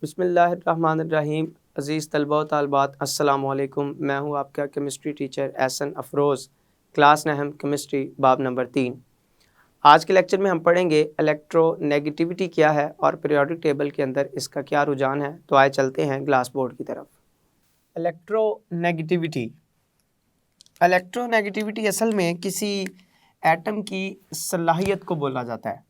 बिस्मिल्लाहिर्रहमानिर्रहीम। अज़ीज़ तलबा व तालिबात, अस्सलामु अलैकुम। मैं हूँ आपका chemistry teacher Ehsan Afroz, class नहम केमिस्ट्री बाब नंबर 3। आज के लेक्चर में हम पढ़ेंगे इलेक्ट्रोनेगेटिविटी क्या है और पीरियोडिक टेबल के अंदर इसका क्या रुझान है। तो आए चलते हैं ग्लास बोर्ड की तरफ। इलेक्ट्रोनेगेटिविटी इलेक्ट्रोनेगेटिविटी असल में किसी एटम की सलाहियत को बोला जाता है।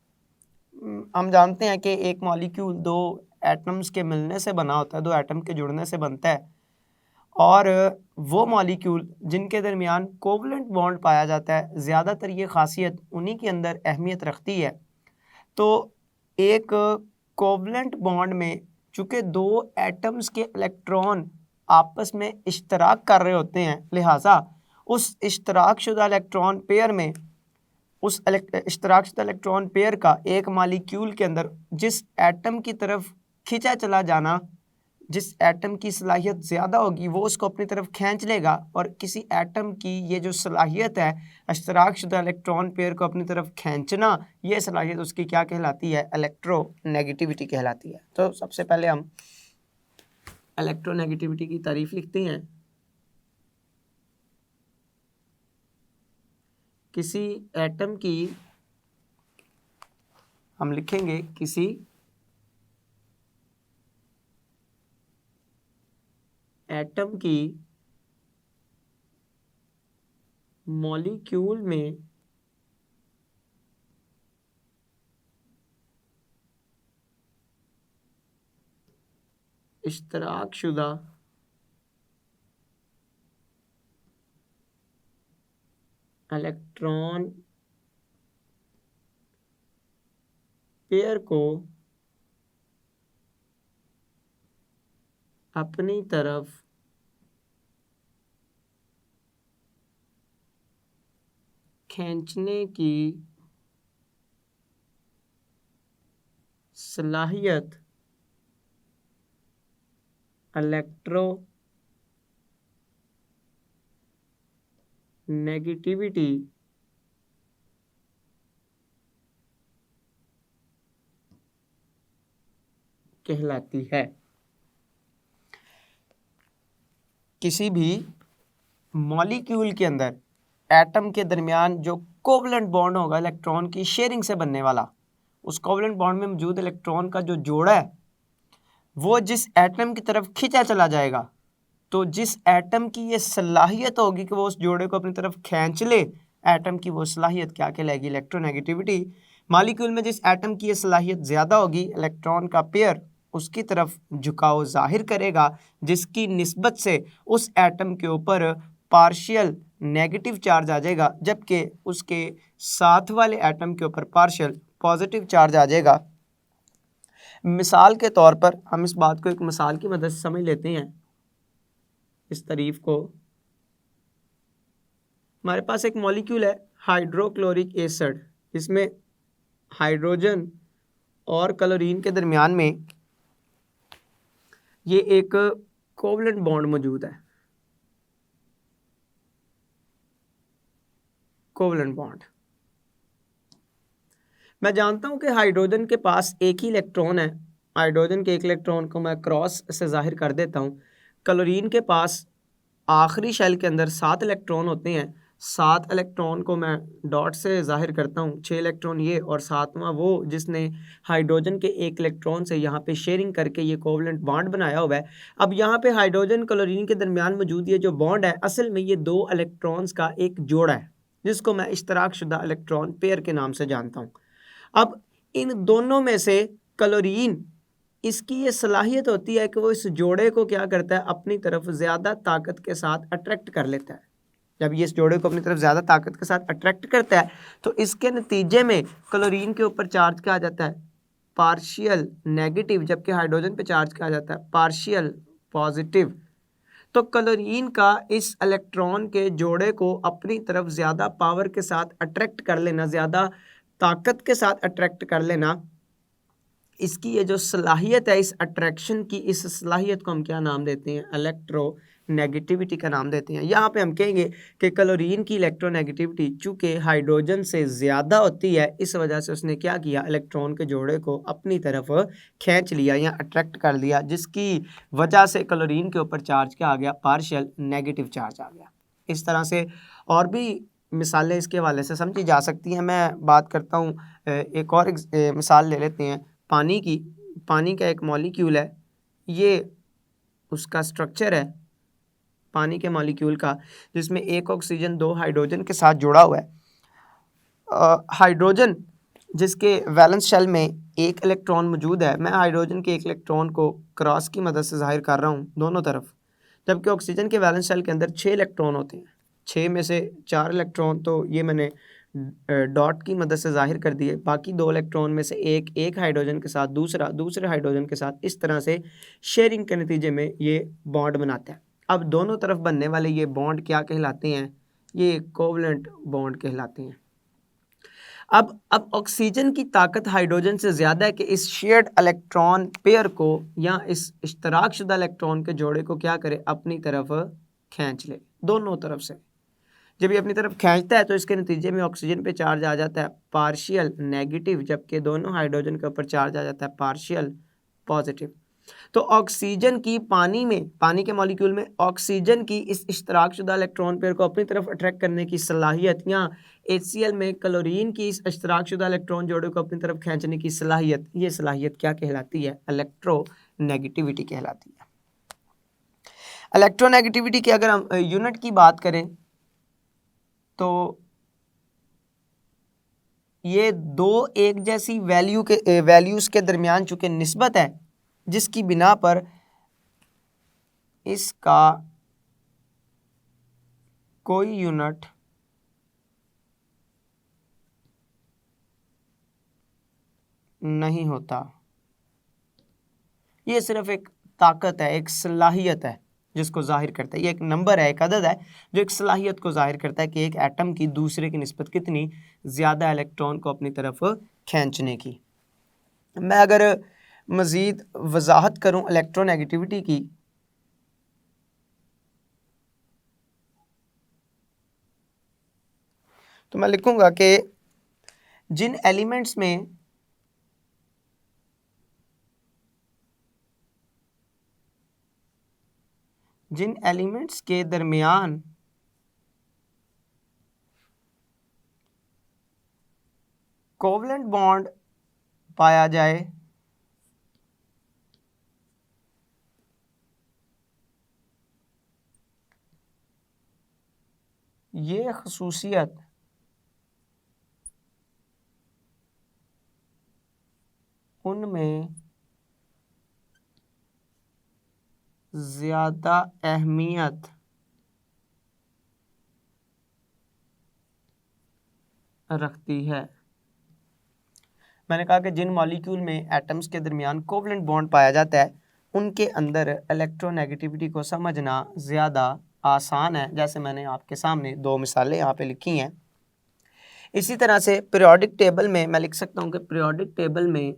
हम जानते हैं कि एक मॉलिक्यूल दो एटम्स के मिलने से बना होता है, दो एटम के जुड़ने से बनता है, और वो मॉलिक्यूल जिनके दरमियान कोवलेंट बॉन्ड पाया जाता है, ज़्यादातर ये खासियत उन्हीं के अंदर अहमियत रखती है। तो एक कोवलेंट बॉन्ड में चूँकि दो एटम्स के इलेक्ट्रॉन आपस में इश्तराक कर रहे होते हैं, लिहाजा उस इश्तराक शुदा इलेक्ट्रॉन पेयर में उस इश्तराक शुदा इलेक्ट्रॉन पेयर का एक मॉलिक्यूल के अंदर जिस एटम की तरफ खींचा चला जाना, जिस एटम की सलाहियत ज़्यादा होगी वो उसको अपनी तरफ खींच लेगा, और किसी एटम की ये जो सलाहियत है इश्तराक शुदा इलेक्ट्रॉन पेयर को अपनी तरफ खींचना, ये सलाहियत उसकी क्या कहलाती है? इलेक्ट्रोनेगेटिविटी कहलाती है। तो सबसे पहले हम इलेक्ट्रोनेगेटिविटी की तारीफ लिखते हैं। किसी एटम की हम लिखेंगे किसी एटम की मॉलिक्यूल में इश्तराक शुदा इलेक्ट्रॉन पेयर को अपनी तरफ खींचने की सलाहियत इलेक्ट्रोनेगेटिविटी कहलाती है। किसी भी मॉलिक्यूल के अंदर एटम के दरमियान जो कोवलेंट बॉन्ड होगा इलेक्ट्रॉन की शेयरिंग से बनने वाला, उस कोवलेंट बॉन्ड में मौजूद इलेक्ट्रॉन का जो जोड़ा है वो जिस एटम की तरफ खींचा चला जाएगा, तो जिस एटम की ये सलाहियत होगी कि वो उस जोड़े को अपनी तरफ खींच ले, एटम की वो सलाहियत क्या कहलाएगी? इलेक्ट्रोनेगेटिविटी। मॉलिक्यूल में जिस एटम की ये सलाहियत ज़्यादा होगी, इलेक्ट्रॉन का पेयर उसकी तरफ झुकाव जाहिर करेगा, जिसकी निस्बत से उस एटम के ऊपर पार्शियल नेगेटिव चार्ज आ जाएगा, जबकि उसके साथ वाले एटम के ऊपर पार्शियल पॉजिटिव चार्ज आ जाएगा। मिसाल के तौर पर हम इस बात को एक मिसाल की मदद से समझ लेते हैं। इस तारीफ को, हमारे पास एक मॉलिक्यूल है हाइड्रोक्लोरिक एसिड, इसमें हाइड्रोजन और क्लोरीन के दरमियान में ये एक कोवलेंट बॉन्ड मौजूद है, कोवलेंट बॉन्ड। मैं जानता हूं कि हाइड्रोजन के पास एक ही इलेक्ट्रॉन है, हाइड्रोजन के एक इलेक्ट्रॉन को मैं क्रॉस से जाहिर कर देता हूं। क्लोरीन के पास आखिरी शेल के अंदर 7 इलेक्ट्रॉन होते हैं, 7 इलेक्ट्रॉन को मैं डॉट से जाहिर करता हूँ, 6 इलेक्ट्रॉन ये और 7वां वो जिसने हाइड्रोजन के एक इलेक्ट्रॉन से यहाँ पे शेयरिंग करके ये कोवलेंट बॉन्ड बनाया हुआ है। अब यहाँ पे हाइड्रोजन क्लोरीन के दरमियान मौजूद ये जो बॉन्ड है, असल में ये दो इलेक्ट्रॉन्स का एक जोड़ा है, जिसको मैं इश्तराक शुदा इलेक्ट्रॉन पेयर के नाम से जानता हूँ। अब इन दोनों में से क्लोरीन, इसकी ये सलाहियत होती है कि वो इस जोड़े को क्या करता है? अपनी तरफ ज़्यादा ताकत के साथ अट्रैक्ट कर लेता है। जब ये इस जोड़े को अपनी तरफ ज़्यादा ताकत के साथ अट्रैक्ट करता है, तो इसके नतीजे में क्लोरीन के ऊपर चार्ज क्या आ जाता है? पार्शियल नेगेटिव, जबकि हाइड्रोजन पे चार्ज क्या आ जाता है? Partial positive. तो क्लोरीन का इस इलेक्ट्रॉन के जोड़े को अपनी तरफ ज़्यादा पावर के साथ अट्रैक्ट कर लेना, ज़्यादा ताकत के साथ अट्रैक्ट कर लेना, इसकी ये जो सलाहियत है, इस अट्रैक्शन की, इस सलाहियत को हम क्या नाम देते हैं? इलेक्ट्रो नेगेटिविटी का नाम देते हैं। यहाँ पे हम कहेंगे कि क्लोरीन की इलेक्ट्रोनेगेटिविटी चूँकि हाइड्रोजन से ज़्यादा होती है, इस वजह से उसने क्या किया, इलेक्ट्रॉन के जोड़े को अपनी तरफ खींच लिया या अट्रैक्ट कर लिया, जिसकी वजह से क्लोरीन के ऊपर चार्ज क्या आ गया, पार्शियल नेगेटिव चार्ज आ गया। इस तरह से और भी मिसालें इसके हवाले से समझी जा सकती हैं। मैं बात करता हूँ, एक और मिसाल ले लेते हैं पानी की। पानी का एक मॉलिक्यूल है, ये उसका स्ट्रक्चर है पानी के मॉलिक्यूल का, जिसमें एक ऑक्सीजन 2 हाइड्रोजन के साथ जुड़ा हुआ है। हाइड्रोजन जिसके वैलेंस शेल में एक इलेक्ट्रॉन मौजूद है, मैं हाइड्रोजन के एक इलेक्ट्रॉन को क्रॉस की मदद से जाहिर कर रहा हूँ दोनों तरफ, जबकि ऑक्सीजन के वैलेंस शेल के अंदर 6 इलेक्ट्रॉन होते हैं। 6 में से 4 इलेक्ट्रॉन तो ये मैंने डॉट की मदद से जाहिर कर दिए, बाकी 2 इलेक्ट्रॉन में से एक हाइड्रोजन के साथ, दूसरे हाइड्रोजन के साथ, इस तरह से शेयरिंग के नतीजे में ये बॉन्ड बनाता है। अब दोनों तरफ बनने वाले ये बॉन्ड क्या कहलाते हैं, ये कोवलेंट बॉन्ड कहलाते हैं। अब ऑक्सीजन की ताकत हाइड्रोजन से ज़्यादा है कि इस शेयर्ड इलेक्ट्रॉन पेयर को या इस इश्तराक शुदा इलेक्ट्रॉन के जोड़े को क्या करे, अपनी तरफ खींच ले दोनों तरफ से। जब ये अपनी तरफ खींचता है तो इसके नतीजे में ऑक्सीजन पे चार्ज आ जाता है पार्शियल नेगेटिव, जबकि दोनों हाइड्रोजन के ऊपर चार्ज आ जाता है पार्शियल पॉजिटिव। तो ऑक्सीजन की पानी के मॉलिक्यूल में ऑक्सीजन की इस इश्तराक शुदा इलेक्ट्रॉन पेयर को अपनी तरफ अट्रैक्ट करने की सलाहियत, या HCl में क्लोरीन की इस इश्तराक शुदा इलेक्ट्रॉन जोड़े को अपनी तरफ खींचने की सलाहियत, ये सलाहियत क्या कहलाती है, इलेक्ट्रोनेगेटिविटी कहलाती है। इलेक्ट्रोनेगेटिविटी की अगर हम यूनिट की बात करें तो ये दो एक जैसी वैल्यूज़ के दरमियान चूँकि निस्बत है, जिसकी बिना पर इसका कोई यूनिट नहीं होता। ये सिर्फ एक ताकत है, एक सलाहियत है जिसको जाहिर करता है। ये एक नंबर है, एक अदद है जो एक सलाहियत को जाहिर करता है कि एक एटम की दूसरे की निस्बत कितनी ज़्यादा इलेक्ट्रॉन को अपनी तरफ खींचने की। मैं अगर मज़ीद वजाहत करूं इलेक्ट्रोनेगेटिविटी की, तो मैं लिखूंगा कि जिन एलिमेंट्स के दरमियान कोवलेंट बॉन्ड पाया जाए, ये खसूसियत उनमें ज़्यादा अहमियत रखती है। मैंने कहा कि जिन मॉलिक्यूल में एटम्स के दरमियान कोवलेंट बॉन्ड पाया जाता है, उनके अंदर इलेक्ट्रोनेगेटिविटी को समझना ज़्यादा आसान है, जैसे मैंने आपके सामने 2 मिसालें यहाँ पे लिखी हैं। इसी तरह से पीरियोडिक टेबल में मैं लिख सकता हूँ कि पीरियोडिक टेबल में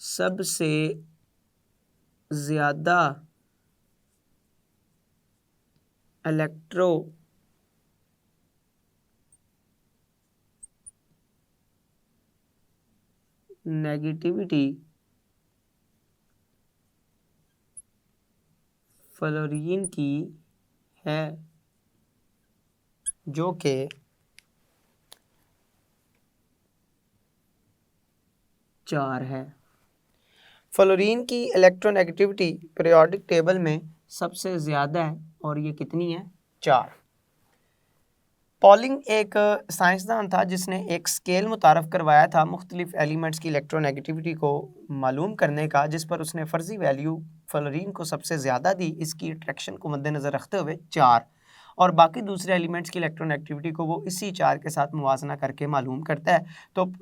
सबसे ज़्यादा इलेक्ट्रोनेगेटिविटी फ्लोरीन की है, जो कि 4 है। फ्लोरीन की इलेक्ट्रोनेगेटिविटी पीरियोडिक टेबल में सबसे ज़्यादा है और ये कितनी है, 4। पॉलिंग एक साइंसदान था जिसने एक स्केल मुतारफ़ करवाया था मुख्तलिफ एलिमेंट्स की इलेक्ट्रोनेगेटिविटी को मालूम करने का, जिस पर उसने फ़र्ज़ी वैल्यू फ्लोरीन को सबसे ज़्यादा दी, इसकी अट्रैक्शन को मद्देनज़र रखते हुए 4, और बाकी दूसरे एलिमेंट्स की इलेक्ट्रोनेगेटिविटी को वो इसी 4 के साथ मुवाजना करके मालूम करता है। तो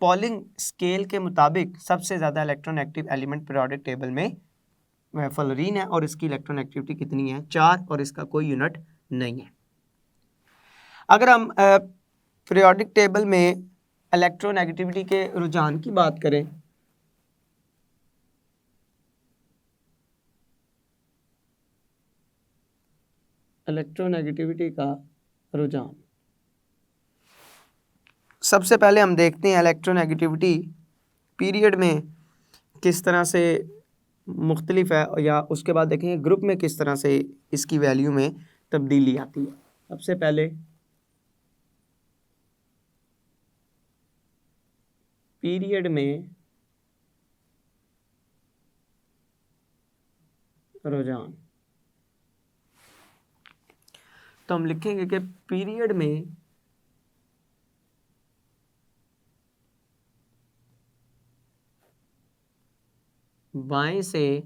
पॉलिंग स्केल के मुताबिक सबसे ज़्यादा इलेक्ट्रोनेगेटिव एलिमेंट पीरियोडिक टेबल में फ्लोरीन है और इसकी इलेक्ट्रोनेगेटिविटी कितनी है, 4, और इसका कोई यूनिट नहीं है। अगर हम पीरियोडिक टेबल में इलेक्ट्रोनेगेटिविटी के रुझान की बात करें, इलेक्ट्रोनेगेटिविटी का रुझान, सबसे पहले हम देखते हैं इलेक्ट्रोनेगेटिविटी पीरियड में किस तरह से मुख्तलिफ है, या उसके बाद देखेंगे ग्रुप में किस तरह से इसकी वैल्यू में तब्दीली आती है। सबसे पहले पीरियड में रुझान, तो हम लिखेंगे कि पीरियड में बाएं से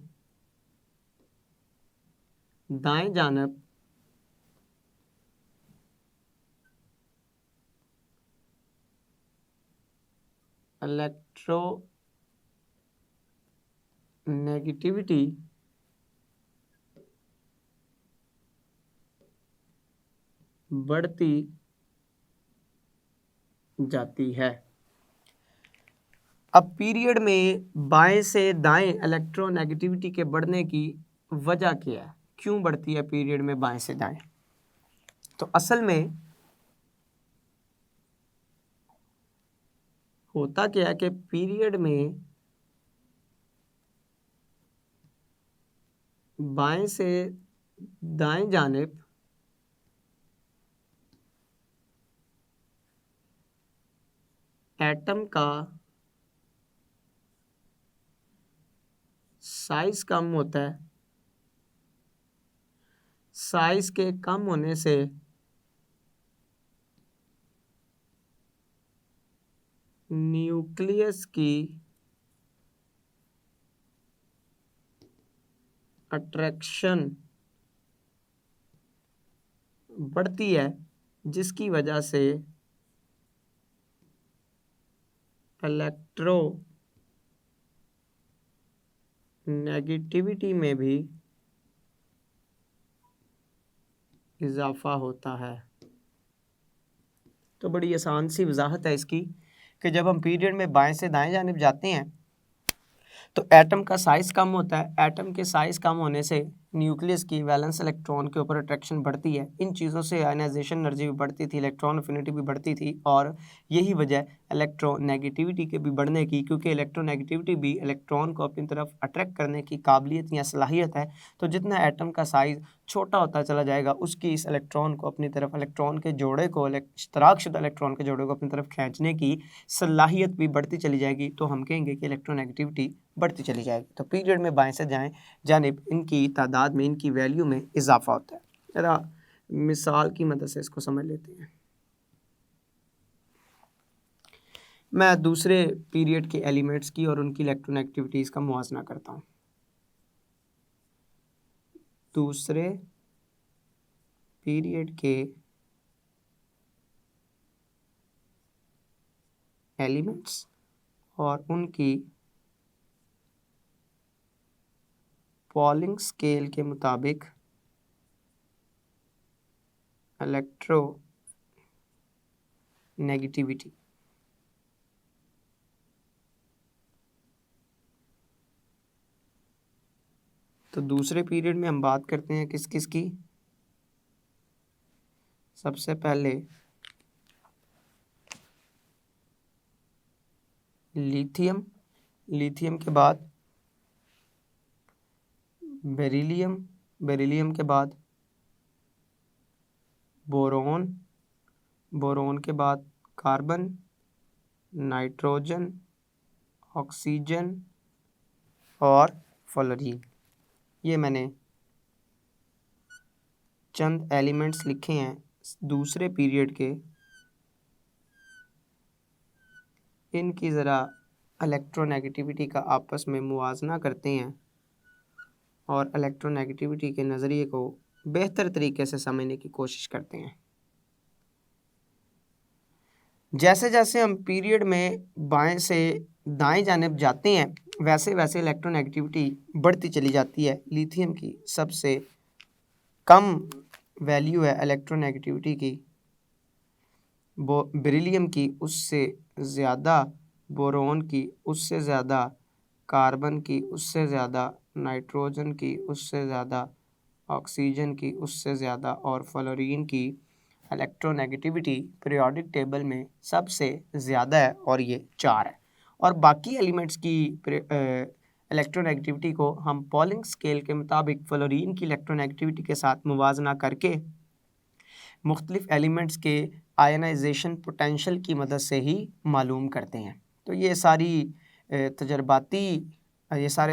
दाएं जानब इलेक्ट्रोनेगेटिविटी बढ़ती जाती है। अब पीरियड में बाएं से दाएं इलेक्ट्रोनेगेटिविटी के बढ़ने की वजह क्या है, क्यों बढ़ती है पीरियड में बाएं से दाएं? तो असल में होता क्या है कि पीरियड में बाएं से दाएं जानिब एटम का साइज कम होता है। साइज के कम होने से न्यूक्लियस की अट्रैक्शन बढ़ती है, जिसकी वजह से इलेक्ट्रोनेगेटिविटी में भी इजाफा होता है। तो बड़ी आसान सी वजाहत है इसकी कि जब हम पीरियड में बाएं से दाएं जानिब जाते हैं तो एटम का साइज़ कम होता है। एटम के साइज़ कम होने से न्यूक्लियस की वैलेंस इलेक्ट्रॉन के ऊपर अट्रैक्शन बढ़ती है। इन चीज़ों से आयनाइजेशन एनर्जी भी बढ़ती थी, इलेक्ट्रॉन अफिनिटी भी बढ़ती थी, और यही वजह इलेक्ट्रोनेगेटिविटी के भी बढ़ने की, क्योंकि इलेक्ट्रोनेगेटिविटी भी इलेक्ट्रॉन को अपनी तरफ अट्रैक्ट करने की काबिलियत या सलाहियत है। तो जितना एटम का साइज़ छोटा होता चला जाएगा, उसकी इस इलेक्ट्रॉन को अपनी तरफ, इलेक्ट्रॉन के जोड़े को, इश्तराकशुदा इलेक्ट्रॉन के जोड़े को अपनी तरफ खींचने की सलाहियत भी बढ़ती चली जाएगी। तो हम कहेंगे कि इलेक्ट्रोनेगेटिविटी बढ़ती चली जाएगी। तो पीरियड में बाएं से जाएं जानिब इनकी तादाद में, इनकी वैल्यू में इजाफा होता है। जरा मिसाल की मदद से इसको समझ लेते हैं। मैं दूसरे पीरियड के एलिमेंट्स की और उनकी इलेक्ट्रोनेगेटिविटीज़ का मुआवजा करता हूँ। दूसरे पीरियड के एलिमेंट्स और उनकी पॉलिंग स्केल के मुताबिक इलेक्ट्रोनेगेटिविटी। तो दूसरे पीरियड में हम बात करते हैं किस किस की। सबसे पहले लिथियम, लिथियम के बाद बेरिलियम, बेरिलियम के बाद बोरोन, बोरोन के बाद कार्बन, नाइट्रोजन, ऑक्सीजन और फ्लोरीन। ये मैंने चंद एलिमेंट्स लिखे हैं दूसरे पीरियड के। इनकी ज़रा इलेक्ट्रोनेगेटिविटी का आपस में मुवाजना करते हैं और इलेक्ट्रोनेगेटिविटी के नज़रिए को बेहतर तरीके से समझने की कोशिश करते हैं। जैसे जैसे हम पीरियड में बाएं से दाएं जानिब जाते हैं, वैसे वैसे इलेक्ट्रोनेगेटिविटी बढ़ती चली जाती है। लिथियम की सबसे कम वैल्यू है इलेक्ट्रोनेगेटिविटी की बेरिलियम की उससे ज़्यादा, बोरोन की उससे ज़्यादा, कार्बन की उससे ज़्यादा, नाइट्रोजन की उससे ज़्यादा, ऑक्सीजन की उससे ज़्यादा और फ्लोरीन की इलेक्ट्रोनेगेटिविटी पीरियोडिक टेबल में सबसे ज़्यादा है और ये 4 है। और बाकी एलिमेंट्स की इलेक्ट्रोनेगेटिविटी को हम पॉलिंग स्केल के मुताबिक फ्लोरीन की इलेक्ट्रोनेगेटिविटी के साथ मुवाजना करके मुख्तलिफ एलिमेंट्स के आयनाइजेशन पोटेंशियल की मदद से ही मालूम करते हैं। तो ये सारे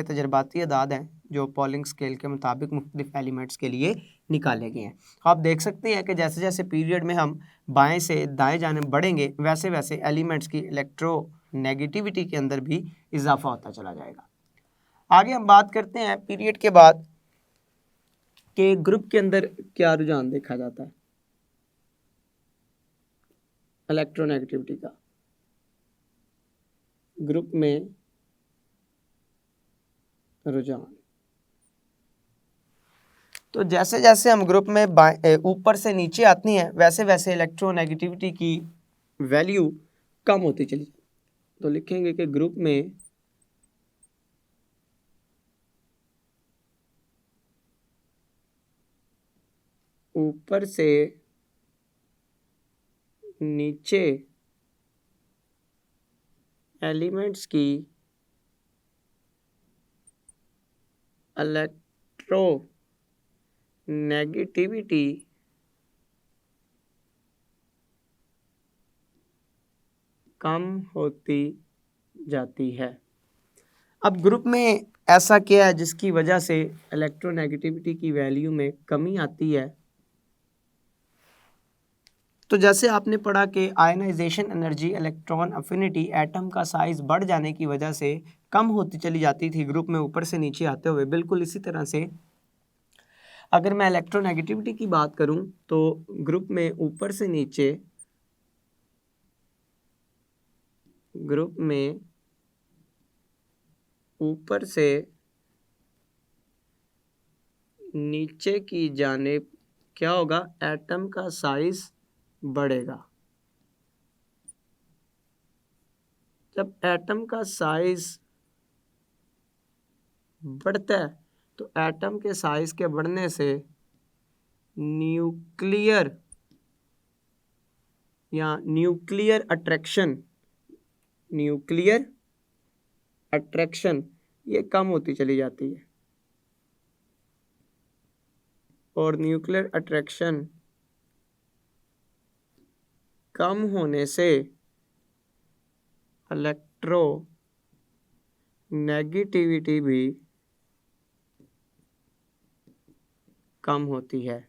तजर्बाती अदाद हैं जो पॉलिंग स्केल के मुताबिक मुख्तलिफ एलिमेंट्स के लिए निकाले गए हैं। आप देख सकते हैं कि जैसे जैसे पीरियड में हम बाएं से दाएं जाने बढ़ेंगे वैसे वैसे एलिमेंट्स की इलेक्ट्रोनेगेटिविटी के अंदर भी इजाफा होता चला जाएगा। आगे हम बात करते हैं पीरियड के बाद कि ग्रुप के अंदर क्या रुझान देखा जाता है इलेक्ट्रोनेगेटिविटी का। ग्रुप में रुझान, तो जैसे जैसे हम ग्रुप में ऊपर से नीचे आती हैं वैसे वैसे इलेक्ट्रोनेगेटिविटी की वैल्यू कम होती चली। तो लिखेंगे कि ग्रुप में ऊपर से नीचे एलिमेंट्स की इलेक्ट्रोनेगेटिविटी कम होती जाती है। अब ग्रुप में ऐसा क्या है जिसकी वजह से इलेक्ट्रोनेगेटिविटी की वैल्यू में कमी आती है? तो जैसे आपने पढ़ा कि ionisation energy, electron affinity, atom का साइज बढ़ जाने की वजह से कम होती चली जाती थी ग्रुप में ऊपर से नीचे आते हुए, बिल्कुल इसी तरह से अगर मैं इलेक्ट्रोनेगेटिविटी की बात करूं तो ग्रुप में ऊपर से नीचे की जानिब क्या होगा? एटम का साइज बढ़ेगा। जब एटम का साइज बढ़ता है तो एटम के साइज के बढ़ने से न्यूक्लियर अट्रैक्शन ये कम होती चली जाती है और न्यूक्लियर अट्रैक्शन कम होने से इलेक्ट्रोनेगेटिविटी भी कम होती है।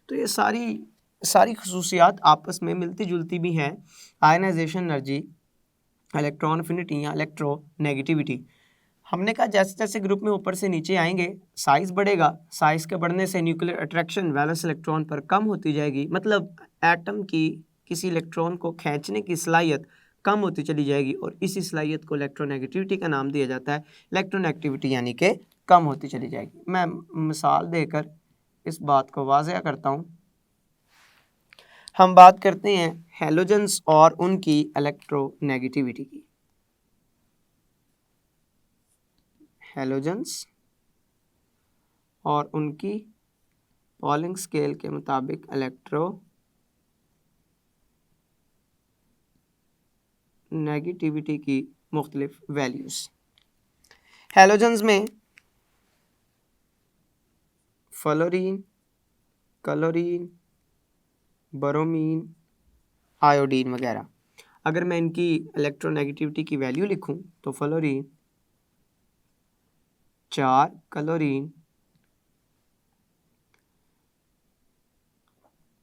तो ये सारी खसूसियात आपस में मिलती जुलती भी हैं। आयनाइजेशन एनर्जी, इलेक्ट्रॉन अफिनिटी या इलेक्ट्रोनेगेटिविटी। हमने कहा जैसे जैसे ग्रुप में ऊपर से नीचे आएंगे साइज बढ़ेगा, साइज के बढ़ने से न्यूक्लियर अट्रैक्शन वैलेंस इलेक्ट्रॉन पर कम होती जाएगी, मतलब एटम की किसी इलेक्ट्रॉन को खींचने की सलाहियत कम होती चली जाएगी और इसी सलाहियत को इलेक्ट्रोनेगेटिविटी का नाम दिया जाता है। इलेक्ट्रोनेगेटिविटी यानी कि कम होती चली जाएगी। मैं मिसाल देकर इस बात को वाज़ेह करता हूँ। हम बात करते हैं हैलोजेंस और उनकी इलेक्ट्रोनेगेटिविटी की। हैलोजेंस और उनकी पॉलिंग स्केल के मुताबिक इलेक्ट्रोनेगेटिविटी की मुख्तलिफ वैल्यूज़। हैलोजेंस में फ्लोरीन, क्लोरीन, ब्रोमीन, आयोडीन वगैरह। अगर मैं इनकी इलेक्ट्रोनेगेटिविटी की वैल्यू लिखूं तो फ्लोरीन 4, क्लोरीन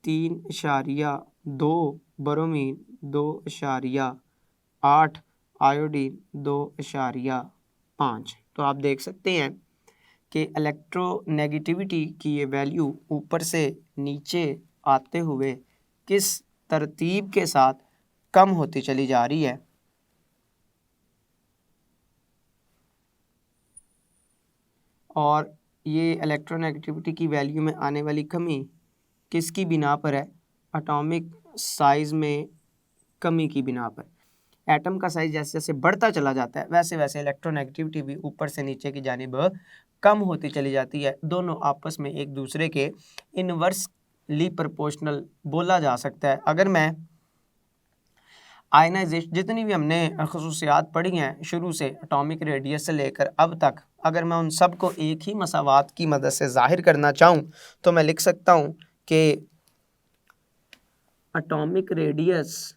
3.2, ब्रोमीन 2.8, आयोडीन 2.5। तो आप देख सकते हैं कि इलेक्ट्रोनेगेटिविटी की ये वैल्यू ऊपर से नीचे आते हुए किस तरतीब के साथ कम होती चली जा रही है। और ये इलेक्ट्रोनेगेटिविटी की वैल्यू में आने वाली कमी किसकी बिना पर है? एटॉमिक साइज़ में कमी की बिना पर। एटम का साइज़ जैसे जैसे बढ़ता चला जाता है वैसे वैसे इलेक्ट्रोनेगेटिविटी भी ऊपर से नीचे की जानिब कम होती चली जाती है। दोनों आपस में एक दूसरे के इनवर्सली प्रोपोर्शनल बोला जा सकता है। अगर मैं आयनाइजेशन जितनी भी हमने खसूसियात पढ़ी हैं शुरू से एटॉमिक रेडियस से लेकर अब तक, अगर मैं उन सब को एक ही मसावात की मदद से ज़ाहिर करना चाहूँ तो मैं लिख सकता हूँ कि एटॉमिक रेडियस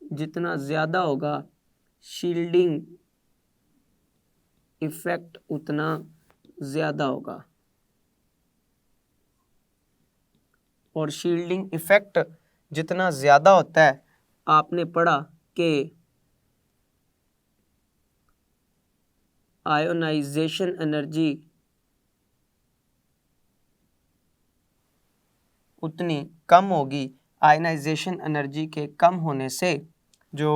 जितना ज़्यादा होगा शील्डिंग इफ़ेक्ट उतना ज़्यादा होगा। और शील्डिंग इफ़ेक्ट जितना ज़्यादा होता है, आपने पढ़ा कि आयोनाइजेशन एनर्जी उतनी कम होगी। आयनाइजेशन एनर्जी के कम होने से जो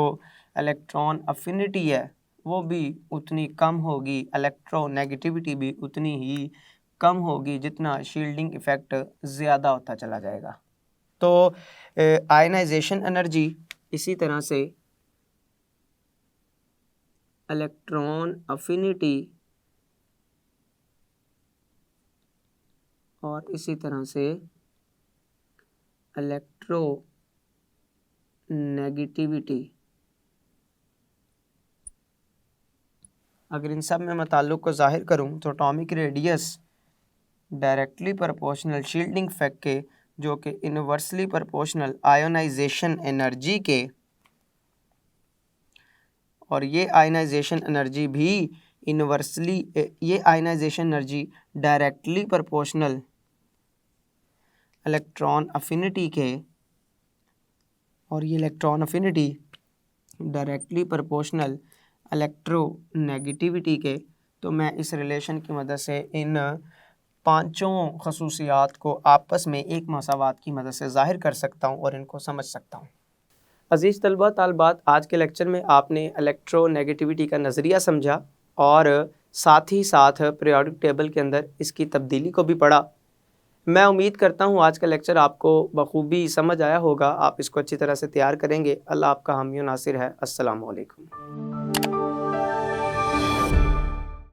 इलेक्ट्रॉन अफिनिटी है वो भी उतनी कम होगी, इलेक्ट्रोनेगेटिविटी भी उतनी ही कम होगी जितना शील्डिंग इफ़ेक्ट ज़्यादा होता चला जाएगा। तो आयनाइजेशन एनर्जी इसी तरह से इलेक्ट्रॉन अफिनिटी और इसी तरह से इलेक्ट्रो नेगेटिविटी, अगर इन सब में मैं ताल्लुक़ को ज़ाहिर करूँ तो atomic radius directly proportional shielding effect के, जो कि इनवर्सली प्रोपोर्शनल आयोनाइजेशन एनर्जी के, और ये आयनाइजेशन एनर्जी भी इनवर्सली, ये ionisation energy directly proportional electron affinity के, और ये electron affinity directly proportional electronegativity के। तो मैं इस रिलेशन की मदद से इन पांचों खसूसियात को आपस में एक मसावात की मदद से ज़ाहिर कर सकता हूँ और इनको समझ सकता हूँ। अज़ीज़ तलबा तालबात, आज के लेक्चर में आपने इलेक्ट्रोनेगेटिविटी का नज़रिया समझा और साथ ही साथ पीरियोडिक टेबल के अंदर इसकी तब्दीली को भी पढ़ा। मैं उम्मीद करता हूँ आज का लेक्चर आपको बखूबी समझ आया होगा। आप इसको अच्छी तरह से तैयार करेंगे। अल्लाह आपका हामी व नासिर है। अस्सलामु अलैकुम।